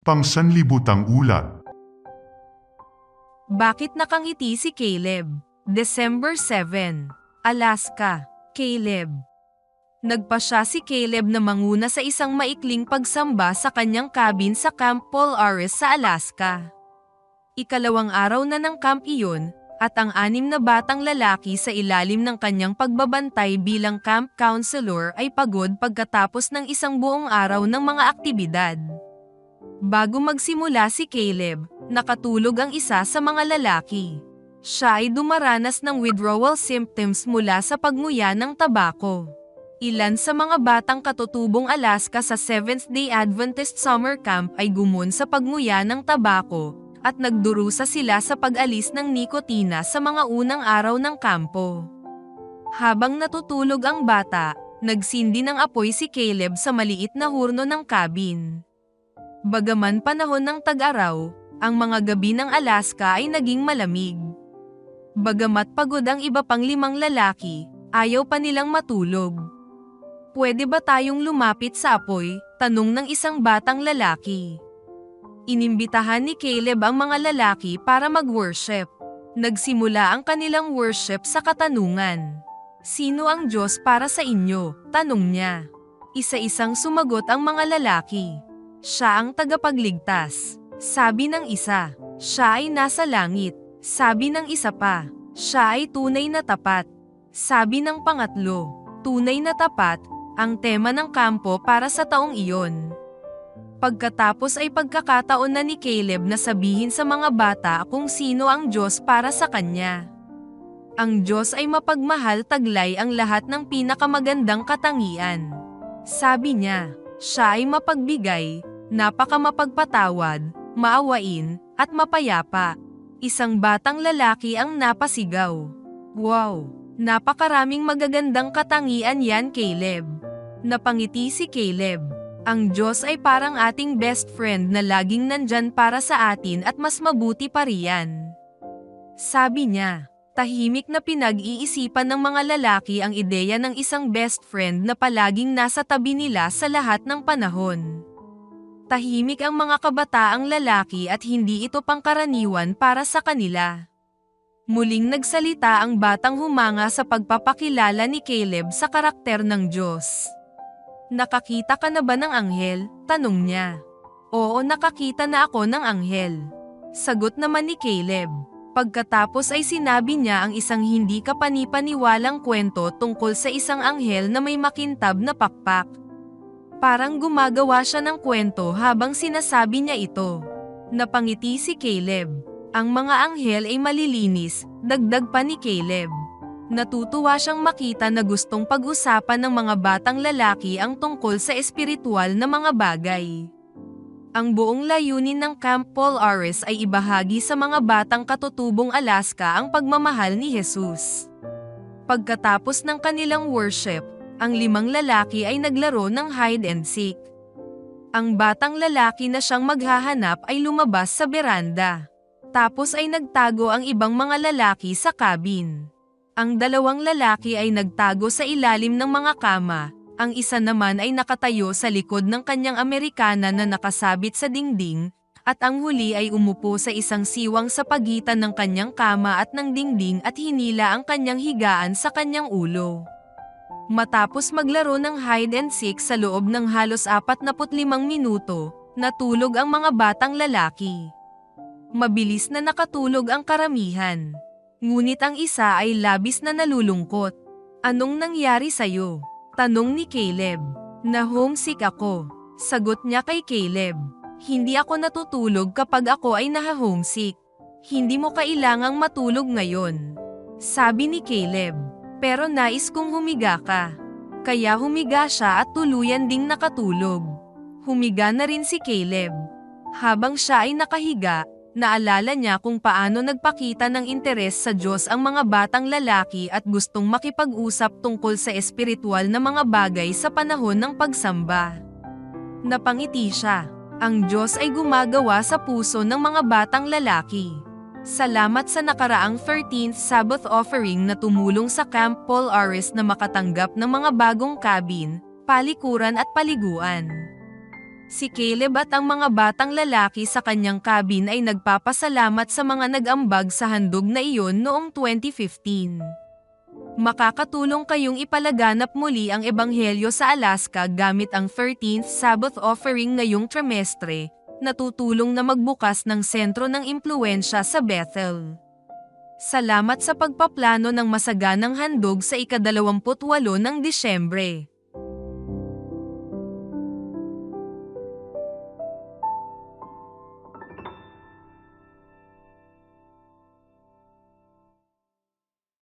Pangsanlibutang ulat. Bakit nakangiti si Caleb? December 7, Alaska. Caleb. Nagpasya si Caleb na manguna sa isang maikling pagsamba sa kanyang cabin sa Camp Polaris sa Alaska. Ikalawang araw na ng camp iyon, at ang 6 na batang lalaki sa ilalim ng kanyang pagbabantay bilang camp counselor ay pagod pagkatapos ng isang buong araw ng mga aktibidad. Bago magsimula si Caleb, nakatulog ang isa sa mga lalaki. Siya ay dumaranas ng withdrawal symptoms mula sa pagnguya ng tabako. Ilan sa mga batang katutubong Alaska sa Seventh-day Adventist Summer Camp ay gumon sa pagnguya ng tabako, at nagdurusa sila sa pag-alis ng nikotina sa mga unang araw ng kampo. Habang natutulog ang bata, nagsindi ng apoy si Caleb sa maliit na hurno ng cabin. Bagaman panahon ng tag-araw, ang mga gabi ng Alaska ay naging malamig. Bagamat pagod ang iba pang 5 lalaki, ayaw pa nilang matulog. "Pwede ba tayong lumapit sa apoy?" tanong ng isang batang lalaki. Inimbitahan ni Caleb ang mga lalaki para mag-worship. Nagsimula ang kanilang worship sa katanungan. "Sino ang Diyos para sa inyo?" tanong niya. Isa-isang sumagot ang mga lalaki. "Siya ang tagapagligtas," sabi ng isa. "Siya ay nasa langit," sabi ng isa pa. "Siya ay tunay na tapat," sabi ng pangatlo. Tunay na tapat, ang tema ng kampo para sa taong iyon. Pagkatapos ay pagkakataon na ni Caleb na sabihin sa mga bata kung sino ang Diyos para sa kanya. Ang Diyos ay mapagmahal, taglay ang lahat ng pinakamagandang katangian. Sabi niya, siya ay mapagbigay, napakamapagpatawad, maawain, at mapayapa. Isang batang lalaki ang napasigaw. "Wow! Napakaraming magagandang katangian yan, Caleb." Napangiti si Caleb. "Ang Diyos ay parang ating best friend na laging nandyan para sa atin at mas mabuti pa riyan," sabi niya. Tahimik na pinag-iisipan ng mga lalaki ang ideya ng isang best friend na palaging nasa tabi nila sa lahat ng panahon. Tahimik ang mga kabataang lalaki at hindi ito pangkaraniwan para sa kanila. Muling nagsalita ang batang humanga sa pagpapakilala ni Caleb sa karakter ng Diyos. "Nakakita ka na ba ng anghel?" tanong niya. "Oo, nakakita na ako ng anghel," sagot naman ni Caleb. Pagkatapos ay sinabi niya ang isang hindi kapanipaniwalang kwento tungkol sa isang anghel na may makintab na pakpak. Parang gumagawa siya ng kwento habang sinasabi niya ito. Napangiti si Caleb. "Ang mga anghel ay malilinis," dagdag pa ni Caleb. Natutuwa siyang makita na gustong pag-usapan ng mga batang lalaki ang tungkol sa espiritual na mga bagay. Ang buong layunin ng Camp Polaris ay ibahagi sa mga batang katutubong Alaska ang pagmamahal ni Jesus. Pagkatapos ng kanilang worship, ang 5 lalaki ay naglaro ng hide and seek. Ang batang lalaki na siyang maghahanap ay lumabas sa beranda. Tapos ay nagtago ang ibang mga lalaki sa cabin. Ang 2 lalaki ay nagtago sa ilalim ng mga kama, ang isa naman ay nakatayo sa likod ng kanyang Amerikana na nakasabit sa dingding, at ang huli ay umupo sa isang siwang sa pagitan ng kanyang kama at ng dingding at hinila ang kanyang higaan sa kanyang ulo. Matapos maglaro ng hide and seek sa loob ng halos 45 minuto, natulog ang mga batang lalaki. Mabilis na nakatulog ang karamihan. Ngunit ang isa ay labis na nalulungkot. "Anong nangyari sa'yo?" tanong ni Caleb. "Na-homesick ako," sagot niya kay Caleb. "Hindi ako natutulog kapag ako ay naha-homesick." "Hindi mo kailangang matulog ngayon," sabi ni Caleb. "Pero nais kong humiga ka." Kaya humiga siya at tuluyan ding nakatulog. Humiga na rin si Caleb. Habang siya ay nakahiga, naalala niya kung paano nagpakita ng interes sa Diyos ang mga batang lalaki at gustong makipag-usap tungkol sa espiritual na mga bagay sa panahon ng pagsamba. Napangiti siya. Ang Diyos ay gumagawa sa puso ng mga batang lalaki. Salamat sa nakaraang 13th Sabbath offering na tumulong sa Camp Polaris na makatanggap ng mga bagong cabin, palikuran at paliguan. Si Caleb at ang mga batang lalaki sa kanyang cabin ay nagpapasalamat sa mga nag-ambag sa handog na iyon noong 2015. Makakatulong kayong ipalaganap muli ang ebanghelyo sa Alaska gamit ang 13th Sabbath offering ngayong trimestre, na tutulong na magbukas ng sentro ng impluwensya sa Bethel. Salamat sa pagpaplano ng masaganang handog sa ika-28 ng Disyembre.